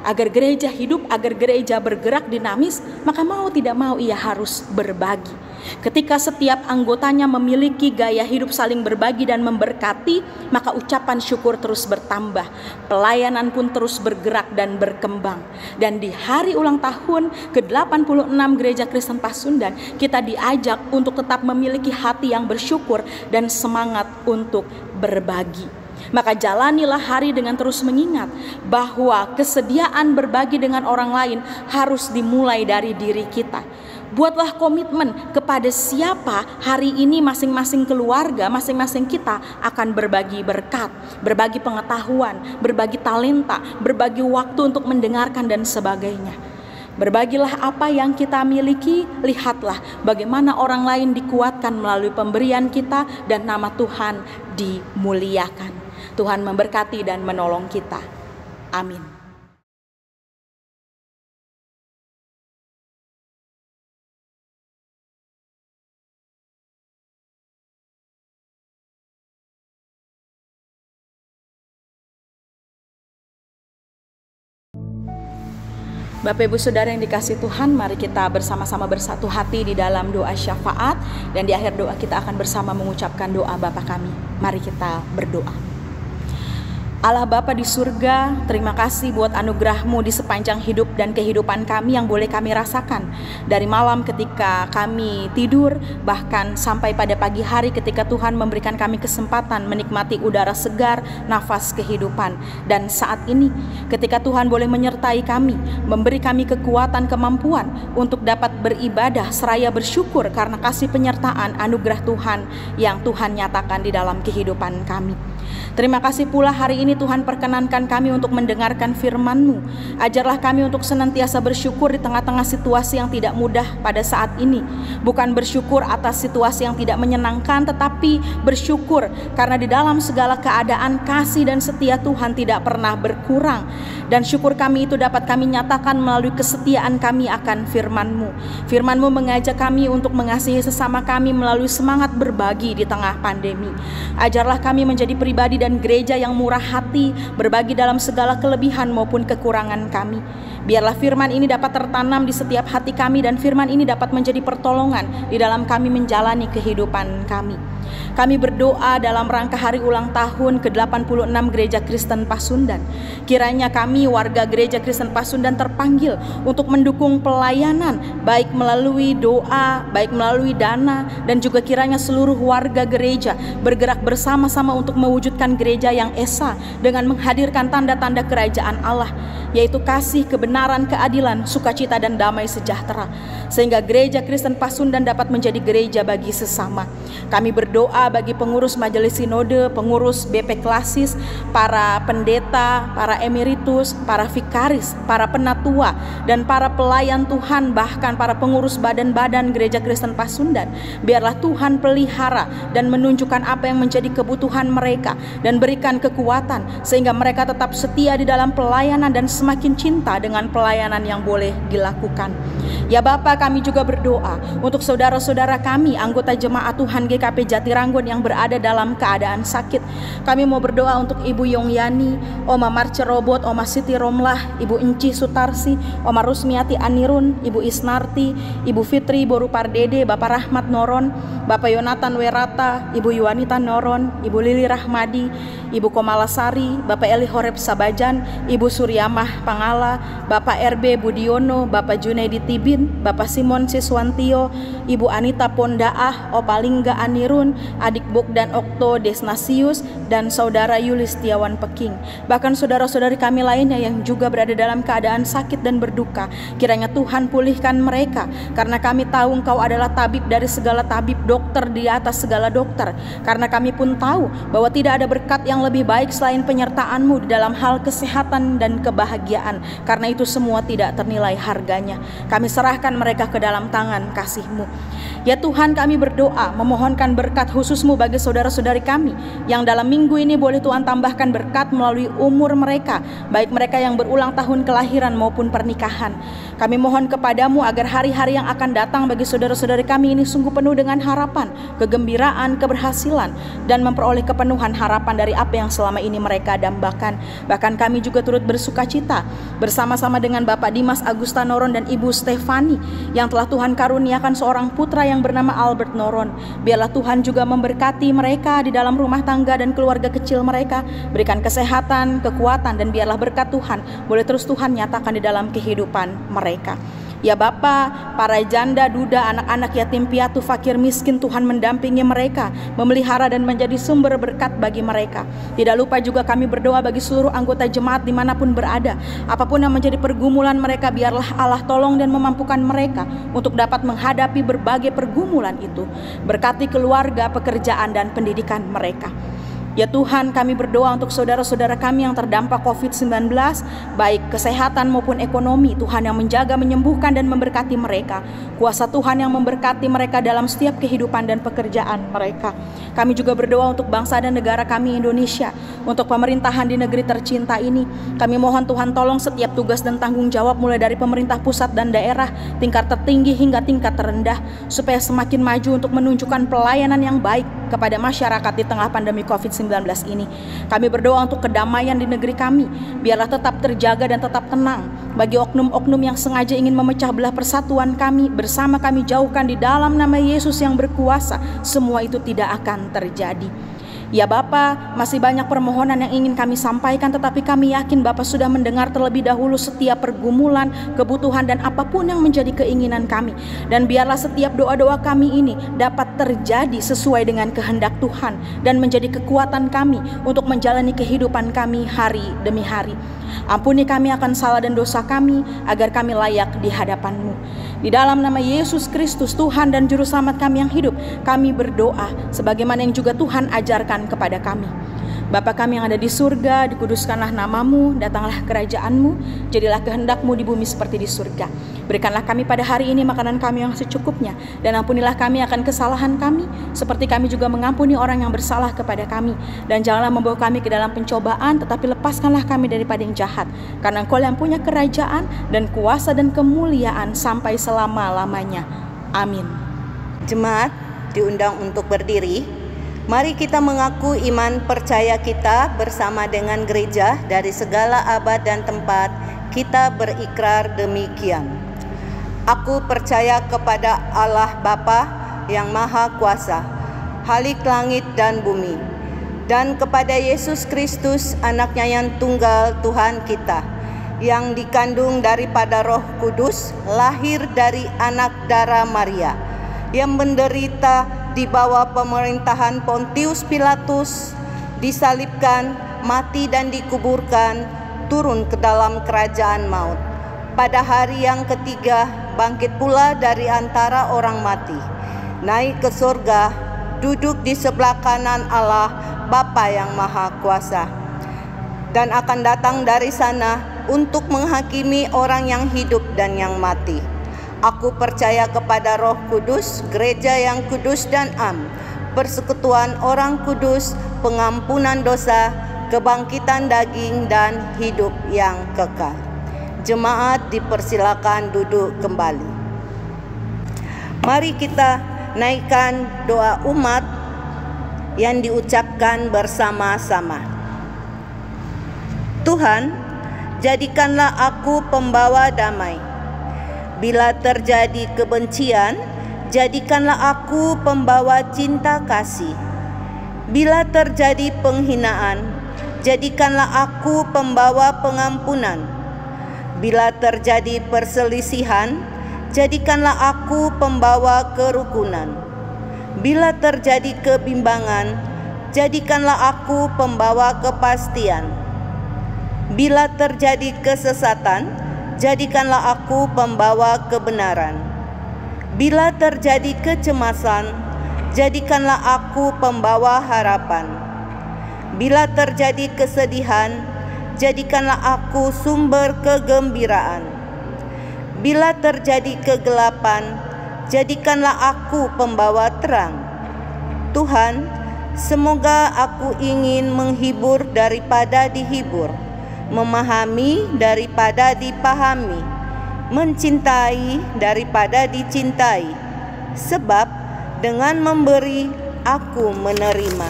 agar gereja hidup, agar gereja bergerak dinamis, maka mau tidak mau ia harus berbagi. Ketika setiap anggotanya memiliki gaya hidup saling berbagi dan memberkati, maka ucapan syukur terus bertambah, pelayanan pun terus bergerak dan berkembang. Dan di hari ulang tahun ke-86 Gereja Kristen Pasundan, kita diajak untuk tetap memiliki hati yang bersyukur dan semangat untuk berbagi. Maka jalanilah hari dengan terus mengingat bahwa kesediaan berbagi dengan orang lain harus dimulai dari diri kita. Buatlah komitmen kepada siapa hari ini masing-masing keluarga, masing-masing kita akan berbagi berkat, berbagi pengetahuan, berbagi talenta, berbagi waktu untuk mendengarkan dan sebagainya. Berbagilah apa yang kita miliki, lihatlah bagaimana orang lain dikuatkan melalui pemberian kita dan nama Tuhan dimuliakan. Tuhan memberkati dan menolong kita. Amin. Bapak Ibu Saudara yang dikasihi Tuhan, mari kita bersama-sama bersatu hati di dalam doa syafaat. Dan di akhir doa kita akan bersama mengucapkan doa Bapa kami. Mari kita berdoa. Allah Bapa di surga, terima kasih buat anugerah-Mu di sepanjang hidup dan kehidupan kami yang boleh kami rasakan. Dari malam ketika kami tidur, bahkan sampai pada pagi hari ketika Tuhan memberikan kami kesempatan menikmati udara segar, nafas kehidupan. Dan saat ini ketika Tuhan boleh menyertai kami, memberi kami kekuatan, kemampuan untuk dapat beribadah seraya bersyukur karena kasih penyertaan anugerah Tuhan yang Tuhan nyatakan di dalam kehidupan kami. Terima kasih pula hari ini Tuhan perkenankan kami untuk mendengarkan firman-Mu. Ajarlah kami untuk senantiasa bersyukur di tengah-tengah situasi yang tidak mudah pada saat ini. Bukan bersyukur atas situasi yang tidak menyenangkan, tetapi bersyukur karena di dalam segala keadaan kasih dan setia Tuhan tidak pernah berkurang. Dan syukur kami itu dapat kami nyatakan melalui kesetiaan kami akan firman-Mu. Firman-Mu mengajak kami untuk mengasihi sesama kami melalui semangat berbagi di tengah pandemi. Ajarlah kami menjadi pribadi dan gereja yang murah hati, berbagi dalam segala kelebihan maupun kekurangan kami. Biarlah firman ini dapat tertanam di setiap hati kami dan firman ini dapat menjadi pertolongan di dalam kami menjalani kehidupan kami. Kami berdoa dalam rangka hari ulang tahun ke-86 Gereja Kristen Pasundan. Kiranya kami warga Gereja Kristen Pasundan terpanggil untuk mendukung pelayanan, baik melalui doa, baik melalui dana, dan juga kiranya seluruh warga gereja bergerak bersama-sama untuk mewujudkan gereja yang esa dengan menghadirkan tanda-tanda kerajaan Allah, yaitu kasih, kebenaran, keadilan, sukacita, dan damai sejahtera. Sehingga Gereja Kristen Pasundan dapat menjadi gereja bagi sesama. Kami berdoa bagi pengurus majelis sinode, pengurus BP Klasis, para pendeta, para emeritus, para vikaris, para penatua, dan para pelayan Tuhan, bahkan para pengurus badan-badan Gereja Kristen Pasundan. Biarlah Tuhan pelihara dan menunjukkan apa yang menjadi kebutuhan mereka dan berikan kekuatan sehingga mereka tetap setia di dalam pelayanan dan semakin cinta dengan pelayanan yang boleh dilakukan. Ya Bapa, kami juga berdoa untuk saudara-saudara kami, anggota jemaat Tuhan GKP Jatiranggon yang berada dalam keadaan sakit. Kami mau berdoa untuk Ibu Yongyani, Oma Marce Robot, Oma Siti Romlah, Ibu Enci Sutarsi, Oma Rusmiati Anirun, Ibu Isnarti, Ibu Fitri Boru Pardede, Bapak Rahmat Noron, Bapak Yonatan Werata, Ibu Yuanita Noron, Ibu Lili Rahmadi, Ibu Komalasari, Bapak Eli Horeb Sabajan, Ibu Suryamah Pangala, Bapak RB Budiono, Bapak Junaidi Tibin, Bapak Simon Siswantio, Ibu Anita Pondaah, Opalingga Anirun, Adik Bogdan Okto Desnasius, dan Saudara Yulis Setiawan Peking. Bahkan saudara-saudari kami lainnya yang juga berada dalam keadaan sakit dan berduka. Kiranya Tuhan pulihkan mereka, karena kami tahu Engkau adalah tabib dari segala tabib, dokter di atas segala dokter. Karena kami pun tahu bahwa tidak ada berkat yang lebih baik selain penyertaan-Mu di dalam hal kesehatan dan kebahagiaan. Karena itu semua tidak ternilai harganya. Kami serahkan mereka ke dalam tangan kasih-Mu. Ya Tuhan, kami berdoa memohonkan berkat khusus-Mu bagi saudara-saudari kami yang dalam minggu ini boleh Tuhan tambahkan berkat melalui umur mereka, baik mereka yang berulang tahun kelahiran maupun pernikahan. Kami mohon kepadamu agar hari-hari yang akan datang bagi saudara-saudari kami ini sungguh penuh dengan harapan, kegembiraan, keberhasilan, dan memperoleh kepenuhan harapan dari apa yang selama ini mereka dambakan. Bahkan kami juga turut bersuka cita bersama-sama dengan Bapak Dimas Agusta Noron dan Ibu Stefani yang telah Tuhan karuniakan seorang putra yang bernama Albert Noron. Biarlah Tuhan juga memberkati mereka di dalam rumah tangga dan keluarga kecil mereka, berikan kesehatan, kekuatan, dan biarlah berkat Tuhan boleh terus Tuhan nyatakan di dalam kehidupan mereka. Ya Bapa, para janda, duda, anak-anak yatim piatu, fakir miskin, Tuhan mendampingi mereka, memelihara dan menjadi sumber berkat bagi mereka. Tidak lupa juga kami berdoa bagi seluruh anggota jemaat dimanapun berada. Apapun yang menjadi pergumulan mereka, biarlah Allah tolong dan memampukan mereka untuk dapat menghadapi berbagai pergumulan itu. Berkati keluarga, pekerjaan, dan pendidikan mereka. Ya Tuhan, kami berdoa untuk saudara-saudara kami yang terdampak COVID-19, baik kesehatan maupun ekonomi. Tuhan yang menjaga, menyembuhkan, dan memberkati mereka. Kuasa Tuhan yang memberkati mereka dalam setiap kehidupan dan pekerjaan mereka. Kami juga berdoa untuk bangsa dan negara kami Indonesia, untuk pemerintahan di negeri tercinta ini. Kami mohon Tuhan tolong setiap tugas dan tanggung jawab mulai dari pemerintah pusat dan daerah, tingkat tertinggi hingga tingkat terendah, supaya semakin maju untuk menunjukkan pelayanan yang baik kepada masyarakat di tengah pandemi COVID-19 ini. Kami berdoa untuk kedamaian di negeri kami, biarlah tetap terjaga dan tetap tenang. Bagi oknum-oknum yang sengaja ingin memecah belah persatuan kami, bersama kami jauhkan di dalam nama Yesus yang berkuasa. Semua itu tidak akan terjadi. Ya Bapa, masih banyak permohonan yang ingin kami sampaikan, tetapi kami yakin Bapa sudah mendengar terlebih dahulu setiap pergumulan, kebutuhan, dan apapun yang menjadi keinginan kami. Dan biarlah setiap doa-doa kami ini dapat terjadi sesuai dengan kehendak Tuhan dan menjadi kekuatan kami untuk menjalani kehidupan kami hari demi hari. Ampuni kami akan salah dan dosa kami, agar kami layak di hadapan-Mu. Di dalam nama Yesus Kristus, Tuhan dan Juru Selamat kami yang hidup, kami berdoa sebagaimana yang juga Tuhan ajarkan kepada kami. Bapa kami yang ada di surga, dikuduskanlah nama-Mu, datanglah kerajaan-Mu, jadilah kehendak-Mu di bumi seperti di surga. Berikanlah kami pada hari ini makanan kami yang secukupnya, dan ampunilah kami akan kesalahan kami, seperti kami juga mengampuni orang yang bersalah kepada kami. Dan janganlah membawa kami ke dalam pencobaan, tetapi lepaskanlah kami daripada yang jahat. Karena Engkau yang punya kerajaan dan kuasa dan kemuliaan sampai selama-lamanya. Amin.
Jemaat diundang untuk berdiri. Mari kita mengaku iman percaya kita bersama dengan gereja dari segala abad dan tempat. Kita berikrar demikian. Aku percaya kepada Allah Bapa yang Maha Kuasa, Khalik langit dan bumi, dan kepada Yesus Kristus, anaknya yang tunggal Tuhan kita, yang dikandung daripada Roh Kudus, lahir dari anak darah Maria, yang menderita di bawah pemerintahan Pontius Pilatus, disalibkan, mati dan dikuburkan, turun ke dalam kerajaan maut. Pada hari yang ketiga, bangkit pula dari antara orang mati, naik ke surga, duduk di sebelah kanan Allah Bapa yang Maha Kuasa, dan akan datang dari sana untuk menghakimi orang yang hidup dan yang mati. Aku percaya kepada Roh Kudus, gereja yang kudus dan am, persekutuan orang kudus, pengampunan dosa, kebangkitan daging, dan hidup yang kekal. Jemaat dipersilakan duduk kembali. Mari kita naikkan doa umat yang diucapkan bersama-sama. Tuhan, jadikanlah aku pembawa damai. Bila terjadi kebencian, jadikanlah aku pembawa cinta kasih. Bila terjadi penghinaan, jadikanlah aku pembawa pengampunan. Bila terjadi perselisihan, jadikanlah aku pembawa kerukunan. Bila terjadi kebimbangan, jadikanlah aku pembawa kepastian. Bila terjadi kesesatan, jadikanlah aku pembawa kebenaran. Bila terjadi kecemasan, jadikanlah aku pembawa harapan. Bila terjadi kesedihan, jadikanlah aku sumber kegembiraan. Bila terjadi kegelapan, jadikanlah aku pembawa terang. Tuhan, semoga aku ingin menghibur daripada dihibur, memahami daripada dipahami, mencintai daripada dicintai, sebab dengan memberi aku menerima,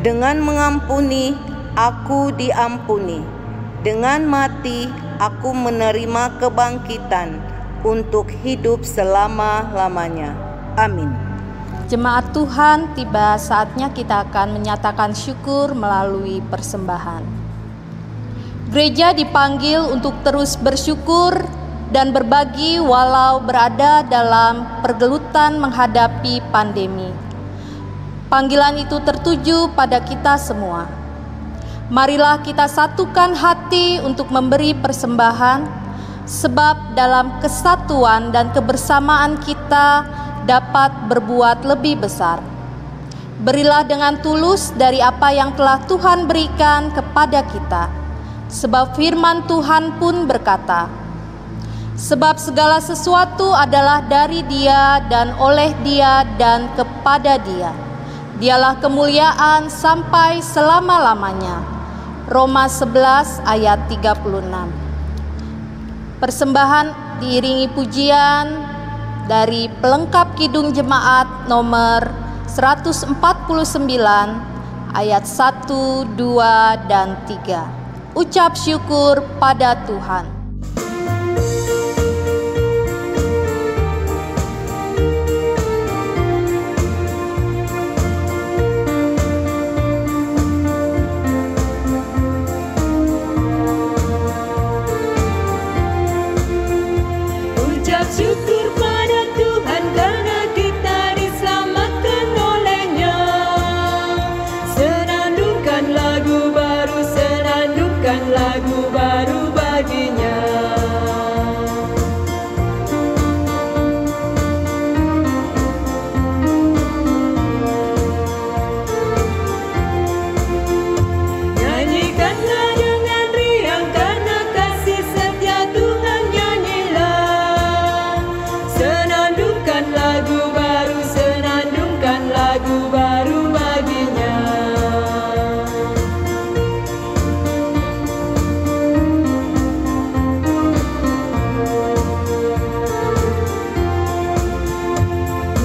dengan mengampuni aku diampuni, dengan mati aku menerima kebangkitan untuk hidup selama-lamanya. Amin.
Jemaat Tuhan, tiba saatnya kita akan menyatakan syukur melalui persembahan. Gereja dipanggil untuk terus bersyukur dan berbagi walau berada dalam pergelutan menghadapi pandemi. Panggilan itu tertuju pada kita semua. Marilah kita satukan hati untuk memberi persembahan, sebab dalam kesatuan dan kebersamaan kita dapat berbuat lebih besar. Berilah dengan tulus dari apa yang telah Tuhan berikan kepada kita, sebab firman Tuhan pun berkata, sebab segala sesuatu adalah dari Dia dan oleh Dia dan kepada Dia. Dialah kemuliaan sampai selama-lamanya. Roma 11 ayat 36. Persembahan diiringi pujian dari pelengkap Kidung Jemaat nomor 149 ayat 1, 2, dan 3. Ucap syukur pada Tuhan.
Syukur pada Tuhan karena kita diselamatkan oleh-Nya. Senandungkan lagu baru, senandungkan lagu baru bagi-Nya. Nyanyikanlah dengan riang karena kasih setia Tuhan, nyanyilah. Senandungkan lagu baru, senandungkan lagu baru bagi-Nya.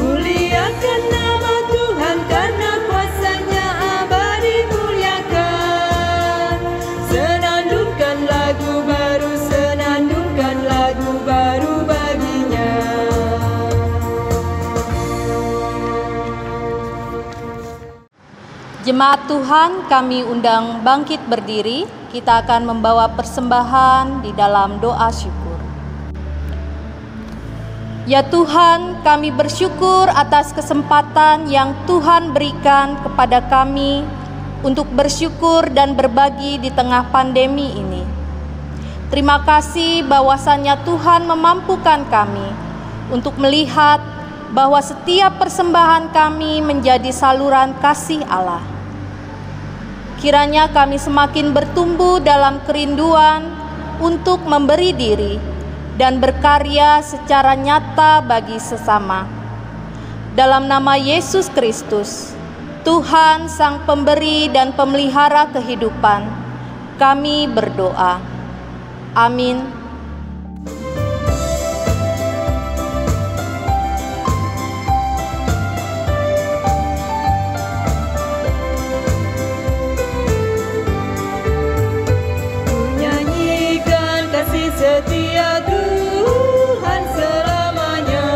Muliakan nama Tuhan karena kuasa-Nya abadi, muliakan. Senandungkan lagu baru, senandungkan lagu baru bagi-Nya.
Jemaat Tuhan, kami undang bangkit berdiri. Kita akan membawa persembahan di dalam doa syukur. Ya Tuhan, kami bersyukur atas kesempatan yang Tuhan berikan kepada kami untuk bersyukur dan berbagi di tengah pandemi ini. Terima kasih bahwasannya Tuhan memampukan kami untuk melihat bahwa setiap persembahan kami menjadi saluran kasih Allah. Kiranya kami semakin bertumbuh dalam kerinduan untuk memberi diri dan berkarya secara nyata bagi sesama. Dalam nama Yesus Kristus, Tuhan Sang Pemberi dan Pemelihara kehidupan, kami berdoa. Amin.
Setia Tuhan selamanya,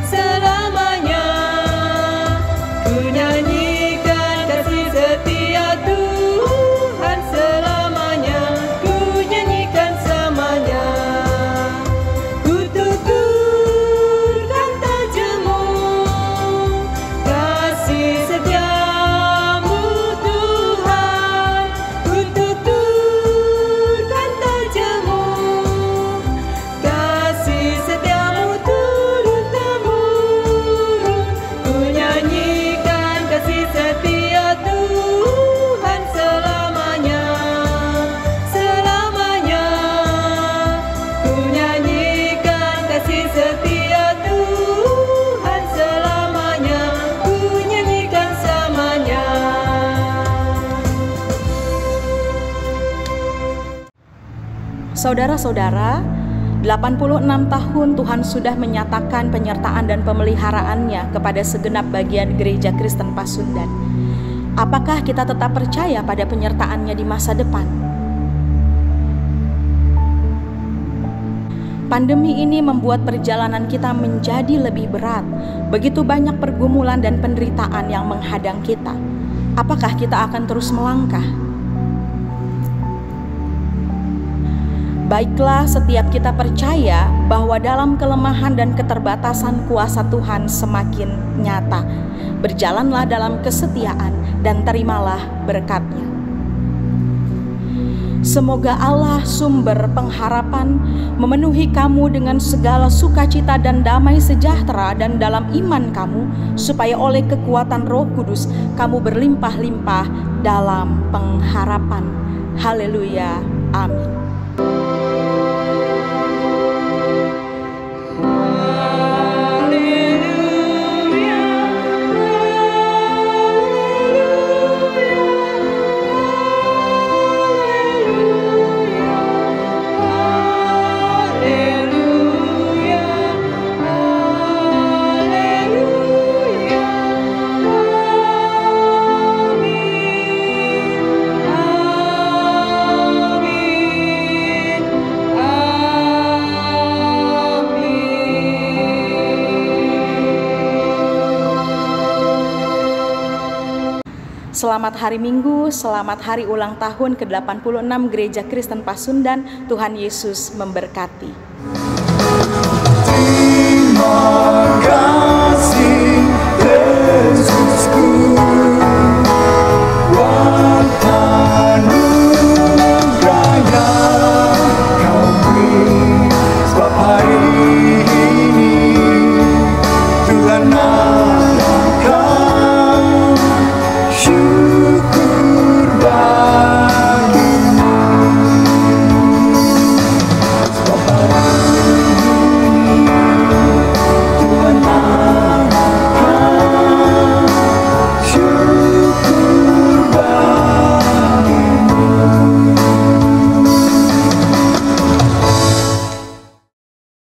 selamanya. Ku nyanyikan kasih setia Tuhan selamanya. Ku nyanyikan selamanya. Ku tuturkan tajamu, kasih setiamu Tuhan. Ku tuturkan tajamu, kasih setiamu turun-temurun. Ku nyanyikan kasih setia Tuhan selamanya, selamanya. Ku nyanyikan kasih setia Tuhan selamanya. Ku nyanyikan selamanya.
Saudara-saudara, 86 tahun Tuhan sudah menyatakan penyertaan dan pemeliharaannya kepada segenap bagian Gereja Kristen Pasundan. Apakah kita tetap percaya pada penyertaannya di masa depan? Pandemi ini membuat perjalanan kita menjadi lebih berat. Begitu banyak pergumulan dan penderitaan yang menghadang kita. Apakah kita akan terus melangkah? Baiklah, setiap kita percaya bahwa dalam kelemahan dan keterbatasan kuasa Tuhan semakin nyata. Berjalanlah dalam kesetiaan dan terimalah berkat-Nya. Semoga Allah sumber pengharapan memenuhi kamu dengan segala sukacita dan damai sejahtera dan dalam iman kamu, supaya oleh kekuatan Roh Kudus kamu berlimpah-limpah dalam pengharapan. Haleluya. Amin. Selamat hari Minggu, selamat hari ulang tahun ke-86 Gereja Kristen Pasundan. Tuhan Yesus memberkati.